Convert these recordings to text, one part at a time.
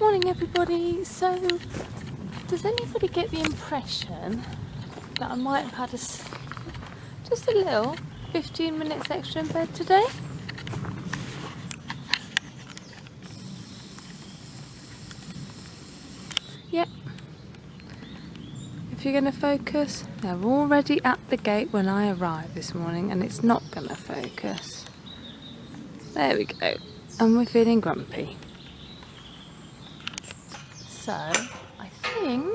Morning everybody. So does anybody get the impression that I might have had just a little 15 minutes extra in bed today? Yep. If you're going to focus, they're already at the gate when I arrived this morning and it's not going to focus. There we go. And we're feeling grumpy. So I think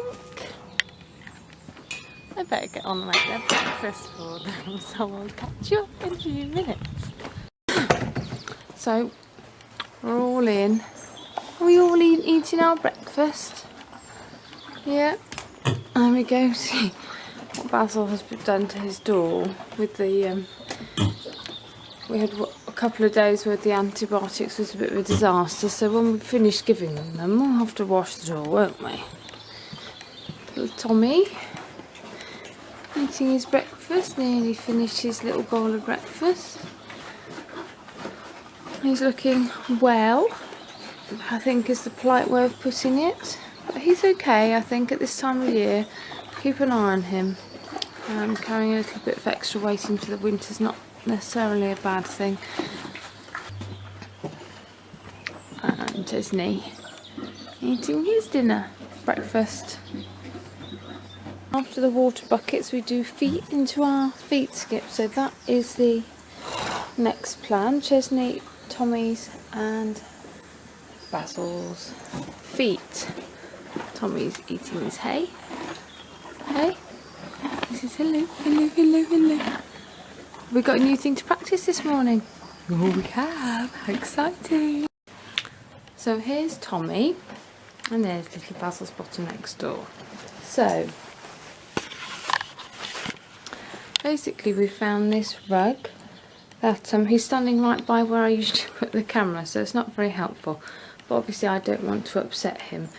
I better get on and make their breakfast for them, so I'll catch you up in a few minutes. So we're all in. Are we all eating our breakfast? Yeah. There we go. See what Basil has done to his door with the we had a couple of days where the antibiotics was a bit of a disaster, so when we finish giving them, we'll have to wash the door, won't we? Little Tommy eating his breakfast, nearly finished his little bowl of breakfast. He's looking well, I think is the polite way of putting it, but he's okay. I think at this time of year, keep an eye on him. Carrying a little bit of extra weight into the winter's not necessarily a bad thing. And Disney eating his dinner, breakfast. After the water buckets we do feet into our feet skip, so that is the next plan. Chesney, Tommy's and Basil's feet. Tommy's eating his hay. Hey, this is hello. We got a new thing to practice this morning. Oh, we have. How exciting. So here's Tommy and there's little Basil's bottom next door. So basically we found this rug that he's standing right by where I usually put the camera, so it's not very helpful, but obviously I don't want to upset him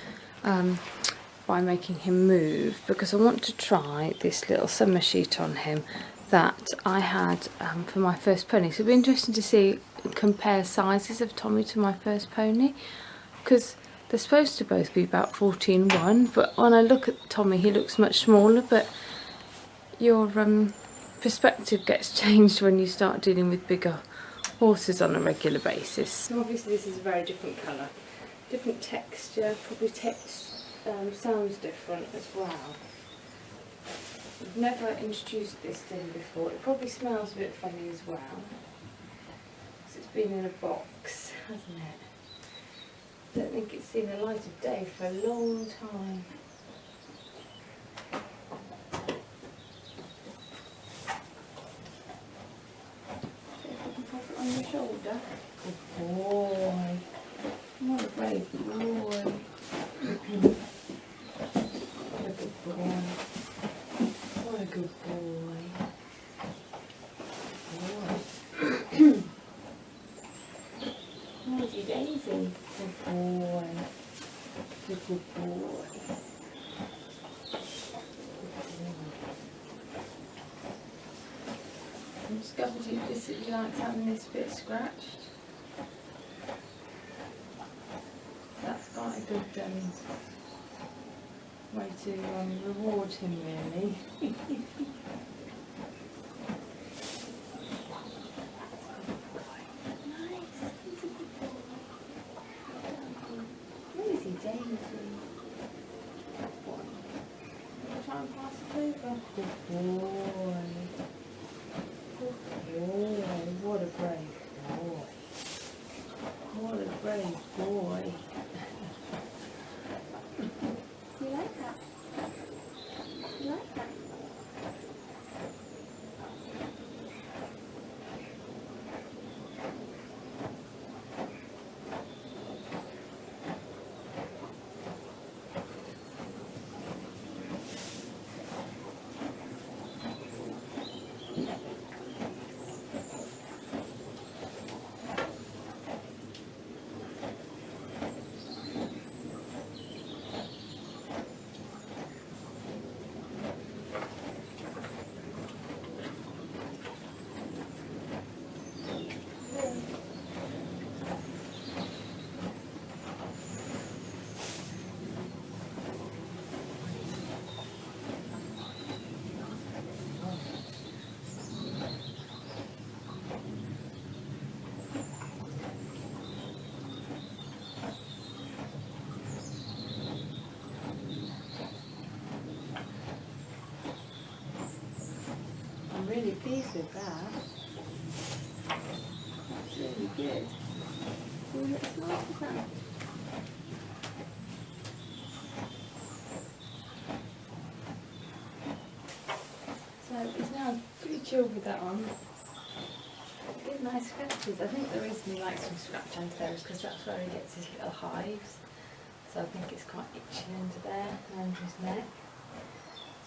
by making him move, because I want to try this little summer sheet on him that I had for my first pony. So it'll be interesting to see, compare sizes of Tommy to my first pony, because they're supposed to both be about 14'1", but when I look at Tommy he looks much smaller, but your perspective gets changed when you start dealing with bigger horses on a regular basis. So obviously this is a very different colour, different texture, probably sounds different as well. I've never introduced this thing before. It probably smells a bit funny as well, because it's been in a box, hasn't it? I don't think it's seen the light of day for a long time. On your shoulder. Good boy. What a brave boy. What a good boy. What a good boy. Boy. Naughty Daisy. Good boy. Good boy. I'm just going to implicitly like having this bit scratched. That's quite a good way to reward him, really. Easy Daisy. Try and pass it over. Good boy. Boy, what a brave boy. What a brave boy. You like that? You like that? pleased with that. That's really good. See what it's like, is that? So he's now pretty chilled with that on. Good, nice scratches. I think the reason he likes some scratch under there is because that's where he gets his little hives. So I think it's quite itchy under there, and his neck.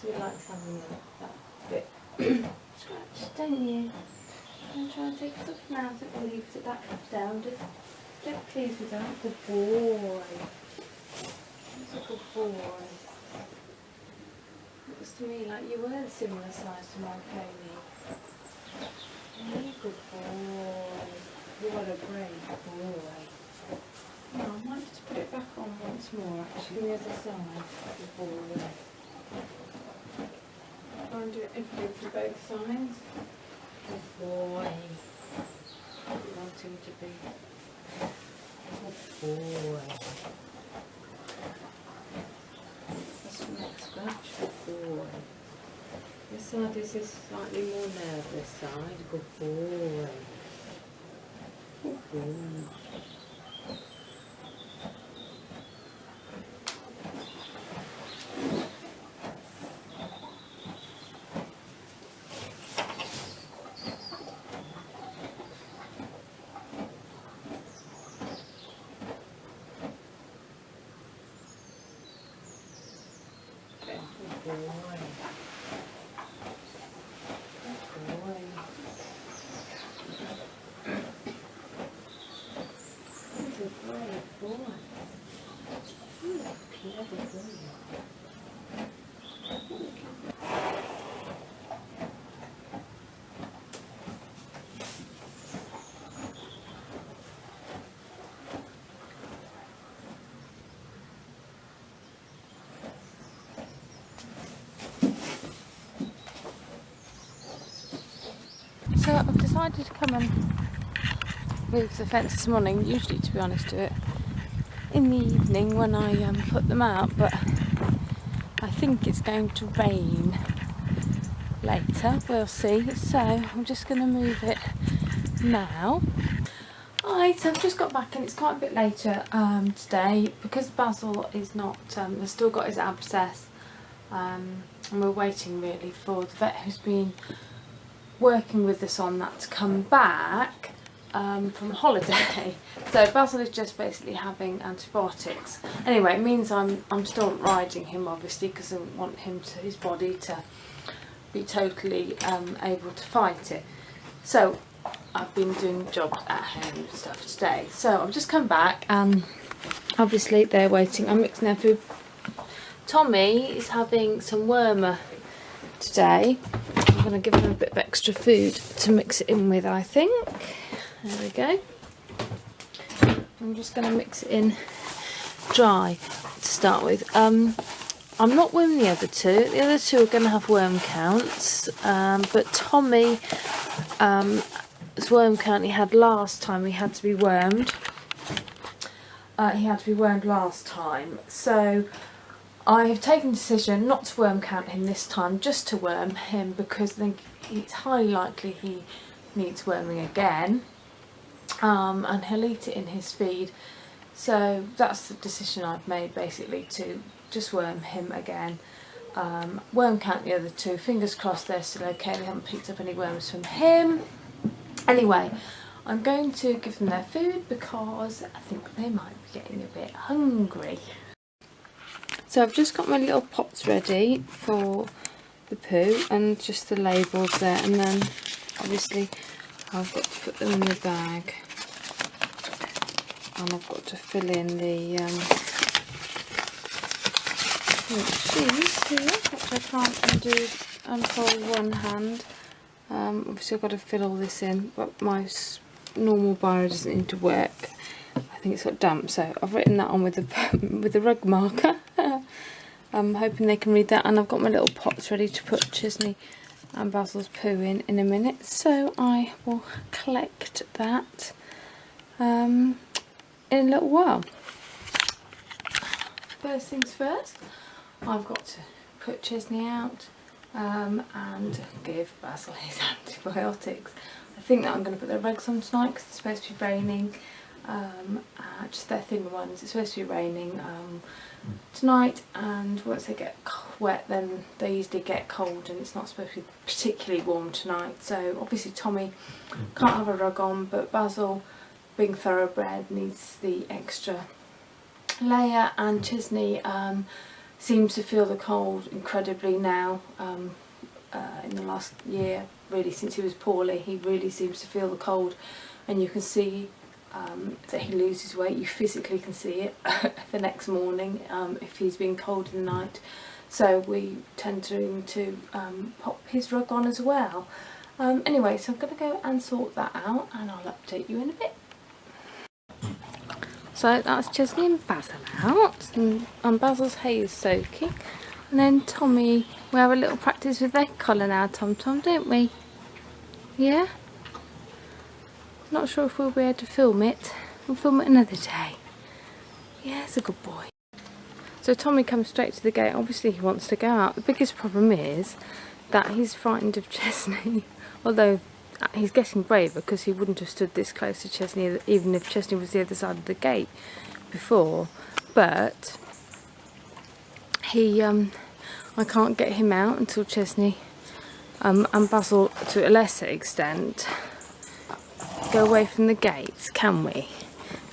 So he likes having that bit scratch, don't you? I'm trying to take it off now, so it leaves it that down. Just get pleased with that. Good boy. That's a good boy. Looks to me like you were a similar size to my pony. You good boy. You are a brave boy. Oh, I might just put it back on once more, actually, the other side. Good boy. Try and do it for both sides. Good boy. You want him to be. Good boy. That's the next scratch. Good boy. This side is this slightly more nervous side. Good boy. Good boy. So I've decided to come and move the fence this morning. Usually, to be honest, do it in the evening when I put them out, but I think it's going to rain later. We'll see. So I'm just going to move it now. Alright, so I've just got back and it's quite a bit later today because Basil is not. Has still got his abscess, and we're waiting really for the vet who's been working with us on that to come back from holiday. So Basil is just basically having antibiotics. Anyway, it means I'm still riding him, obviously, because I want him to his body to be totally able to fight it. So I've been doing jobs at home and stuff today. So I've just come back and obviously they're waiting. I'm mixing their food. Tommy is having some wormer today. I'm going to give him a bit of extra food to mix it in with, I think. There we go. I'm just going to mix it in dry to start with. I'm not worming the other two. The other two are going to have worm counts, but Tommy, his worm count he had last time, he had to be wormed. He had to be wormed last time, so I have taken the decision not to worm count him this time, just to worm him, because I think it's highly likely he needs worming again, and he'll eat it in his feed. So that's the decision I've made, basically, to just worm him again. Worm count the other two. Fingers crossed they're still okay. We haven't picked up any worms from him. Anyway, I'm going to give them their food because I think they might be getting a bit hungry. So I've just got my little pots ready for the poo and just the labels there, and then obviously I've got to put them in the bag, and I've got to fill in the cheese here, which I can't unfold one hand. Obviously I've got to fill all this in, but my normal biro doesn't need to work. I think it's got damp, so I've written that on with the rug marker. I'm hoping they can read that, and I've got my little pots ready to put Chisney and Basil's poo in a minute, so I will collect that in a little while. First things first, I've got to put Chisney out and give Basil his antibiotics. I think that I'm going to put the rugs on tonight because it's supposed to be raining. Just their thin ones. It's supposed to be raining tonight, and once they get wet then they usually get cold, and it's not supposed to be particularly warm tonight. So obviously Tommy can't have a rug on, but Basil, being thoroughbred, needs the extra layer, and Chesney seems to feel the cold incredibly now. In the last year, really, since he was poorly, he really seems to feel the cold, and you can see that he loses weight. You physically can see it the next morning if he's been cold in the night. So we tend to pop his rug on as well. Anyway, so I'm going to go and sort that out, and I'll update you in a bit. So that's Chesney and Basil out, and Basil's hay is soaking. And then Tommy, we have a little practice with egg collar now, Tom, don't we? Yeah? Not sure if we'll be able to film it. We'll film it another day. Yeah, it's a good boy. So Tommy comes straight to the gate. Obviously he wants to go out. The biggest problem is that he's frightened of Chesney. Although he's getting braver, because he wouldn't have stood this close to Chesney even if Chesney was the other side of the gate before. But I can't get him out until Chesney and Basil, to a lesser extent, go away from the gates, can we?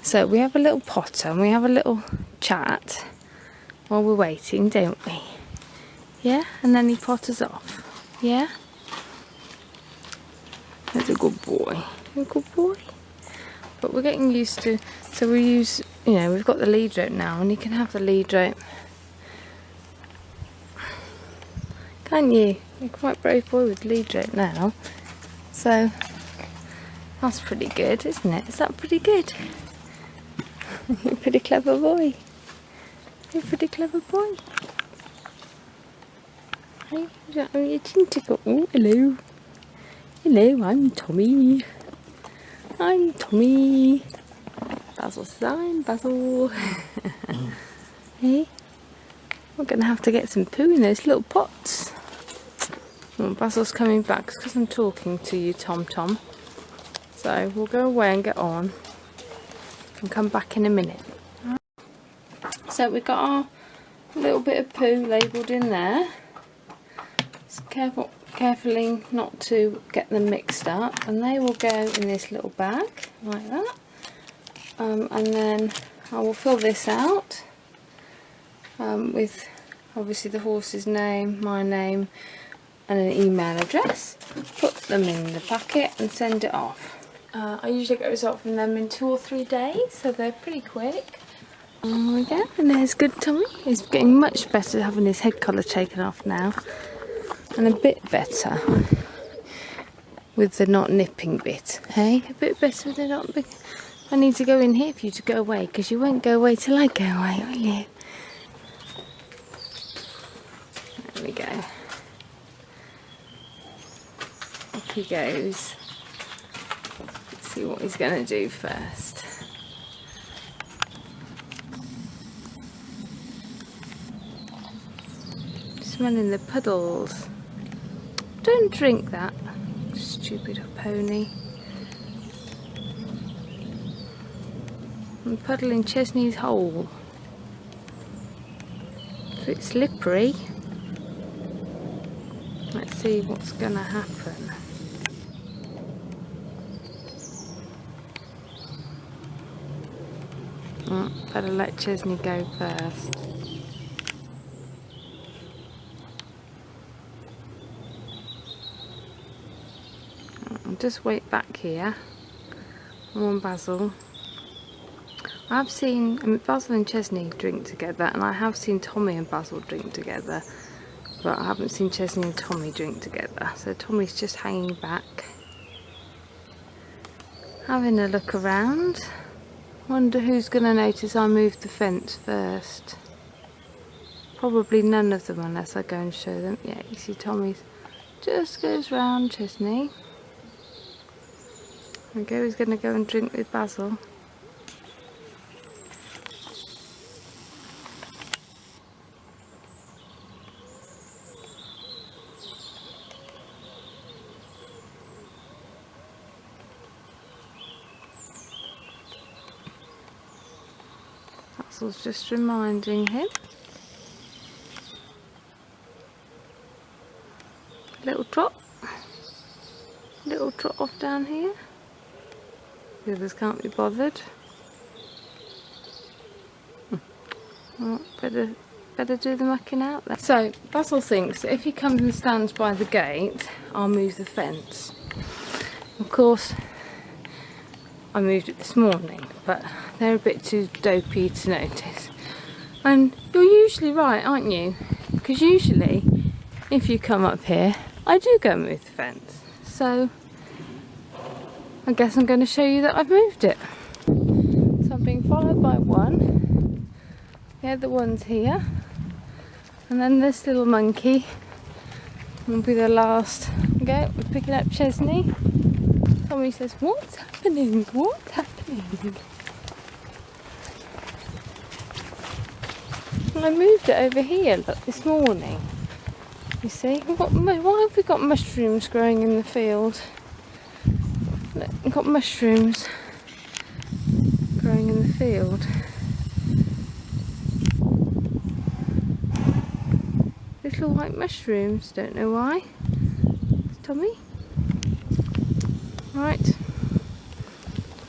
So we have a little potter and we have a little chat while we're waiting, don't we? Yeah, and then he potters off. Yeah, that's a good boy. A good boy. But we're getting used to, so we use, you know, we've got the lead rope now, and you can have the lead rope. Can't you? You're quite a brave boy with lead rope now. So that's pretty good, isn't it? Is that pretty good? You're a pretty clever boy. You're a pretty clever boy. Hey, your chin tickle. Oh, hello. Hello, I'm Tommy. I'm Tommy. Basil says, I'm Basil. Hey, we're going to have to get some poo in those little pots. Oh, Basil's coming back because I'm talking to you, Tom. So we'll go away and get on and come back in a minute. So we've got our little bit of poo labelled in there. Just carefully not to get them mixed up, and they will go in this little bag like that. And then I will fill this out with obviously the horse's name, my name, and an email address. Put them in the packet and send it off. I usually get a result from them in 2 or 3 days, so they're pretty quick. There we go, and there's good Tommy. He's getting much better, having his head collar taken off now, and a bit better with the not nipping bit. Hey, a bit better with the not nipping. I need to go in here for you to go away, because you won't go away till I go away, will you? There we go. Off he goes. Let's see what he's going to do first. Smelling the puddles. Don't drink that, stupid pony. I'm puddling Chesney's hole. It's a bit slippery. Let's see what's gonna happen. Better let Chesney go first. I'll just wait back here. I'm on Basil. I've seen Basil and Chesney drink together, and I have seen Tommy and Basil drink together, but I haven't seen Chesney and Tommy drink together. So Tommy's just hanging back, having a look around. Wonder who's going to notice I moved the fence first. Probably none of them, unless I go and show them. Yeah, you see Tommy's just goes round Chesney. There we go, he's going to go and drink with Basil. Basil's just reminding him. Little trot off down here. The others can't be bothered. Well, better do the mucking out then. So Basil thinks that if he comes and stands by the gate, I'll move the fence. Of course, I moved it this morning, but they're a bit too dopey to notice. And you're usually right, aren't you? Because usually, if you come up here, I do go move the fence. So I guess I'm going to show you that I've moved it. So I'm being followed by one. The other one's here. And then this little monkey will be the last. Okay, we're picking up Chesney. Tommy says, what's happening? What's happening? And I moved it over here, look, this morning. You see, why have we got mushrooms growing in the field? Look, we've got mushrooms growing in the field. Little white mushrooms, don't know why. Tommy? Right.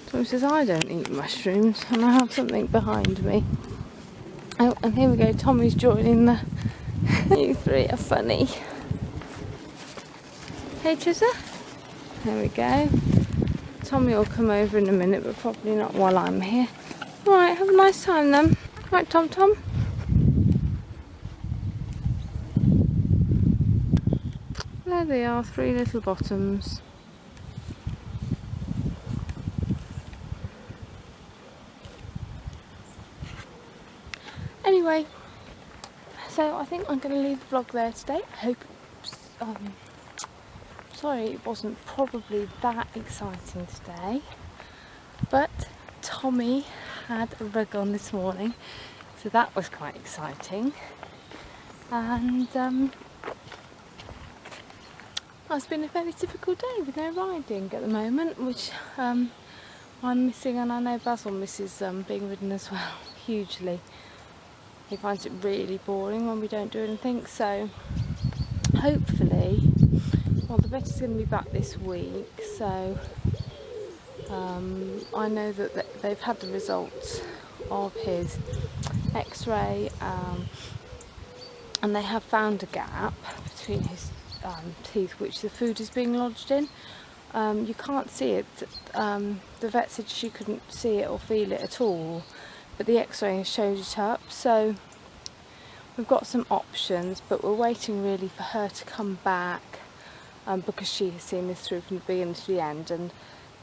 Tommy says I don't eat mushrooms, and I have something behind me. Oh, and here we go, Tommy's joining the... You three are funny. Hey Chizza. There we go. Tommy will come over in a minute, but probably not while I'm here. Right, have a nice time then. Right, Tom Tom. There they are, three little bottoms. Anyway, so I think I'm going to leave the vlog there today. I hope, sorry it wasn't probably that exciting today, but Tommy had a rug on this morning, so that was quite exciting. And it's been a very typical day with no riding at the moment, which I'm missing, and I know Basil misses being ridden as well, hugely. He finds it really boring when we don't do anything, so hopefully, well, the vet is going to be back this week, so I know that they've had the results of his x-ray, and they have found a gap between his teeth which the food is being lodged in. You can't see it. The vet said she couldn't see it or feel it at all, but the x-ray showed it up, so we've got some options, but we're waiting really for her to come back, because she has seen this through from the beginning to the end, and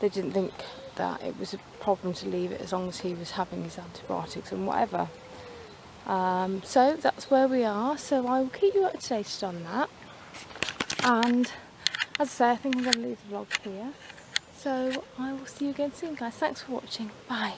they didn't think that it was a problem to leave it as long as he was having his antibiotics and whatever. So that's where we are, so I will keep you up to date on that. And as I say, I think I'm going to leave the vlog here, so I will see you again soon, guys. Thanks for watching. Bye.